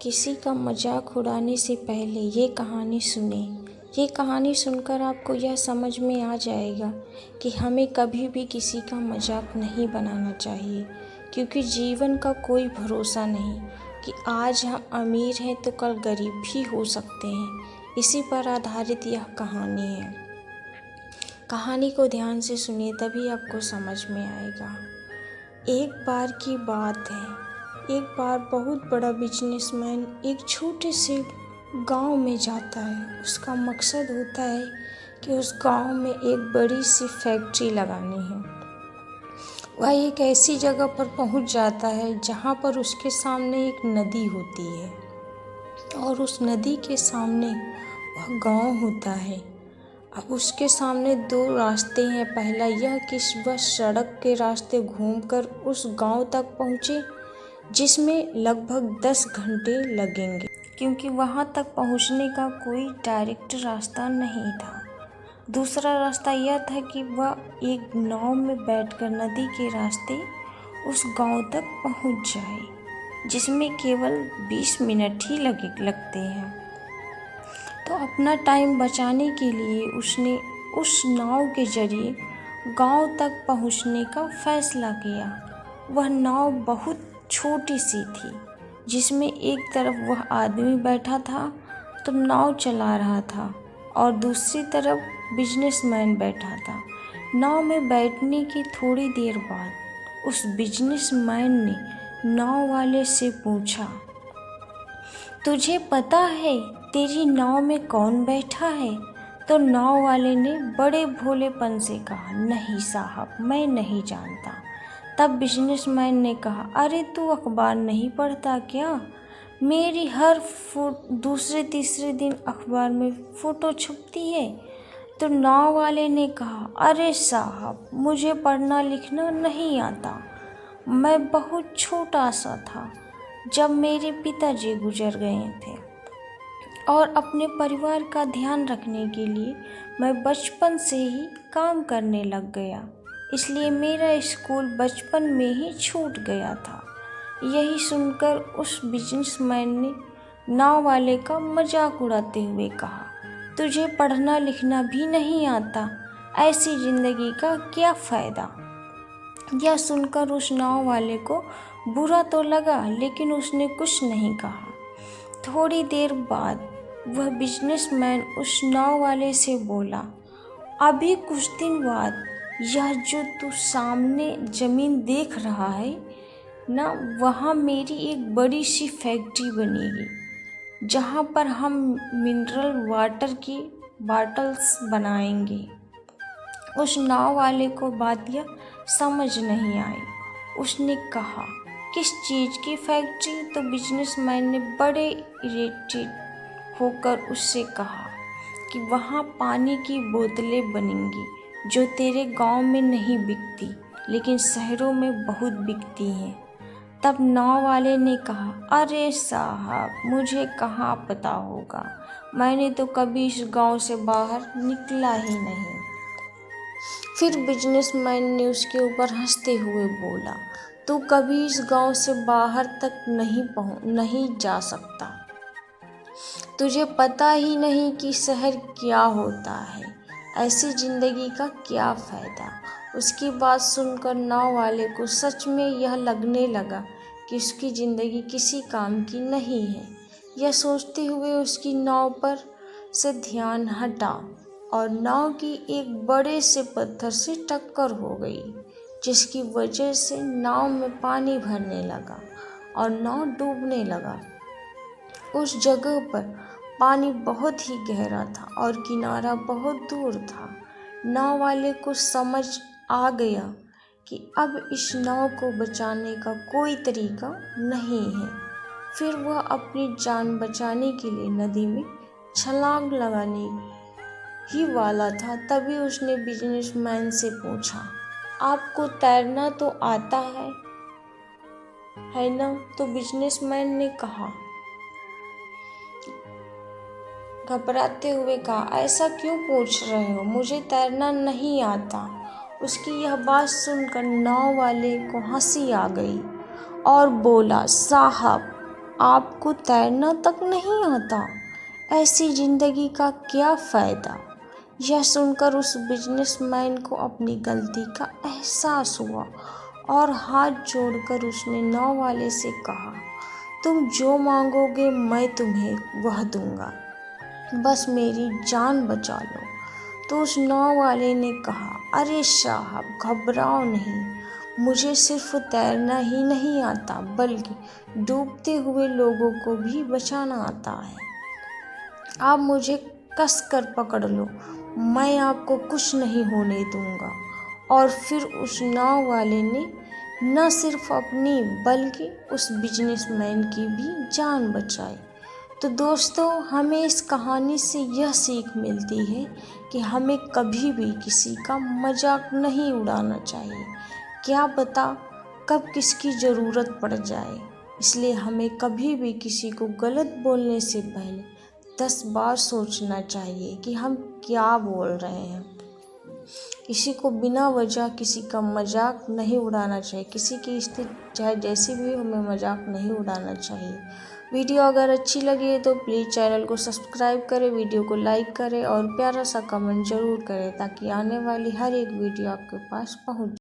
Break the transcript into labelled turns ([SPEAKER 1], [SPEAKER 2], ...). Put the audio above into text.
[SPEAKER 1] किसी का मजाक उड़ाने से पहले ये कहानी सुने। ये कहानी सुनकर आपको यह समझ में आ जाएगा कि हमें कभी भी किसी का मजाक नहीं बनाना चाहिए, क्योंकि जीवन का कोई भरोसा नहीं कि आज हम अमीर हैं तो कल गरीब भी हो सकते हैं। इसी पर आधारित यह कहानी है। कहानी को ध्यान से सुनिए, तभी आपको समझ में आएगा। एक बार की बात है। एक बार बहुत बड़ा बिजनेसमैन एक छोटे से गांव में जाता है। उसका मकसद होता है कि उस गांव में एक बड़ी सी फैक्ट्री लगानी है। वह एक ऐसी जगह पर पहुंच जाता है जहां पर उसके सामने एक नदी होती है और उस नदी के सामने वह गांव होता है। अब उसके सामने दो रास्ते हैं। पहला यह कि वह सड़क के रास्ते घूमकर उस गांव तक पहुंचे, जिसमें लगभग 10 घंटे लगेंगे, क्योंकि वहां तक पहुंचने का कोई डायरेक्ट रास्ता नहीं था। दूसरा रास्ता यह था कि वह एक नाव में बैठकर नदी के रास्ते उस गांव तक पहुंच जाए, जिसमें केवल 20 मिनट ही लगते हैं। तो अपना टाइम बचाने के लिए उसने उस नाव के जरिए गांव तक पहुंचने का फैसला किया। वह नाव बहुत छोटी सी थी, जिसमें एक तरफ वह आदमी बैठा था तो नाव चला रहा था और दूसरी तरफ बिजनेसमैन बैठा था। नाव में बैठने की थोड़ी देर बाद उस बिजनेसमैन ने नाव वाले से पूछा, तुझे पता है तेरी नाव में कौन बैठा है? तो नाव वाले ने बड़े भोलेपन से कहा, नहीं साहब, मैं नहीं जानता। तब बिजनेसमैन ने कहा, अरे तू अखबार नहीं पढ़ता क्या? मेरी हर दूसरे तीसरे दिन अखबार में फ़ोटो छपती है। तो नाव वाले ने कहा, अरे साहब, मुझे पढ़ना लिखना नहीं आता। मैं बहुत छोटा सा था जब मेरे पिताजी गुजर गए थे और अपने परिवार का ध्यान रखने के लिए मैं बचपन से ही काम करने लग गया, इसलिए मेरा स्कूल बचपन में ही छूट गया था। यही सुनकर उस बिजनेसमैन ने नाव वाले का मजाक उड़ाते हुए कहा, तुझे पढ़ना लिखना भी नहीं आता, ऐसी ज़िंदगी का क्या फ़ायदा? यह सुनकर उस नाव वाले को बुरा तो लगा, लेकिन उसने कुछ नहीं कहा। थोड़ी देर बाद वह बिजनेसमैन उस नाव वाले से बोला, अभी कुछ दिन बाद यह जो तू सामने ज़मीन देख रहा है ना, वहाँ मेरी एक बड़ी सी फैक्ट्री बनेगी, जहाँ पर हम मिनरल वाटर की बॉटल्स बनाएंगे। उस नाव वाले को बात यह समझ नहीं आई। उसने कहा, किस चीज़ की फैक्ट्री? तो बिजनेसमैन ने बड़े इरिटेट होकर उससे कहा कि वहाँ पानी की बोतलें बनेंगी, जो तेरे गांव में नहीं बिकती लेकिन शहरों में बहुत बिकती हैं। तब नाव वाले ने कहा, अरे साहब, मुझे कहाँ पता होगा, मैंने तो कभी इस गांव से बाहर निकला ही नहीं। फिर बिजनेसमैन ने उसके ऊपर हंसते हुए बोला, तू कभी इस गांव से बाहर तक नहीं जा सकता। तुझे पता ही नहीं कि शहर क्या होता है, ऐसी ज़िंदगी का क्या फ़ायदा। उसकी बात सुनकर नाव वाले को सच में यह लगने लगा कि उसकी ज़िंदगी किसी काम की नहीं है। यह सोचते हुए उसकी नाव पर से ध्यान हटा और नाव की एक बड़े से पत्थर से टक्कर हो गई, जिसकी वजह से नाव में पानी भरने लगा और नाव डूबने लगा। उस जगह पर पानी बहुत ही गहरा था और किनारा बहुत दूर था। नाव वाले को समझ आ गया कि अब इस नाव को बचाने का कोई तरीका नहीं है। फिर वह अपनी जान बचाने के लिए नदी में छलांग लगाने ही वाला था। तभी उसने बिजनेसमैन से पूछा, आपको तैरना तो आता है ना? तो बिजनेसमैन ने कहा, घबराते हुए कहा, ऐसा क्यों पूछ रहे हो? मुझे तैरना नहीं आता। उसकी यह बात सुनकर नाव वाले को हंसी आ गई और बोला, साहब, आपको तैरना तक नहीं आता। ऐसी ज़िंदगी का क्या फ़ायदा। यह सुनकर उस बिजनेसमैन को अपनी गलती का एहसास हुआ और हाथ जोड़कर उसने नाव वाले से कहा, तुम जो मांगोगे मैं तुम्हें वह दूंगा, बस मेरी जान बचा लो। तो उस नाव वाले ने कहा, अरे साहब घबराओ नहीं, मुझे सिर्फ तैरना ही नहीं आता बल्कि डूबते हुए लोगों को भी बचाना आता है। आप मुझे कस कर पकड़ लो, मैं आपको कुछ नहीं होने दूंगा। और फिर उस नाव वाले ने न सिर्फ अपनी बल्कि उस बिजनेसमैन की भी जान बचाई। तो दोस्तों, हमें इस कहानी से यह सीख मिलती है कि हमें कभी भी किसी का मजाक नहीं उड़ाना चाहिए। क्या पता कब किसकी ज़रूरत पड़ जाए। इसलिए हमें कभी भी किसी को गलत बोलने से पहले 10 बार सोचना चाहिए कि हम क्या बोल रहे हैं। किसी को बिना वजह किसी का मजाक नहीं उड़ाना चाहिए। किसी की स्थिति चाहे जैसी भी हो, हमें मजाक नहीं उड़ाना चाहिए। वीडियो अगर अच्छी लगी तो प्लीज़ चैनल को सब्सक्राइब करें, वीडियो को लाइक करें और प्यारा सा कमेंट ज़रूर करें ताकि आने वाली हर एक वीडियो आपके पास पहुंच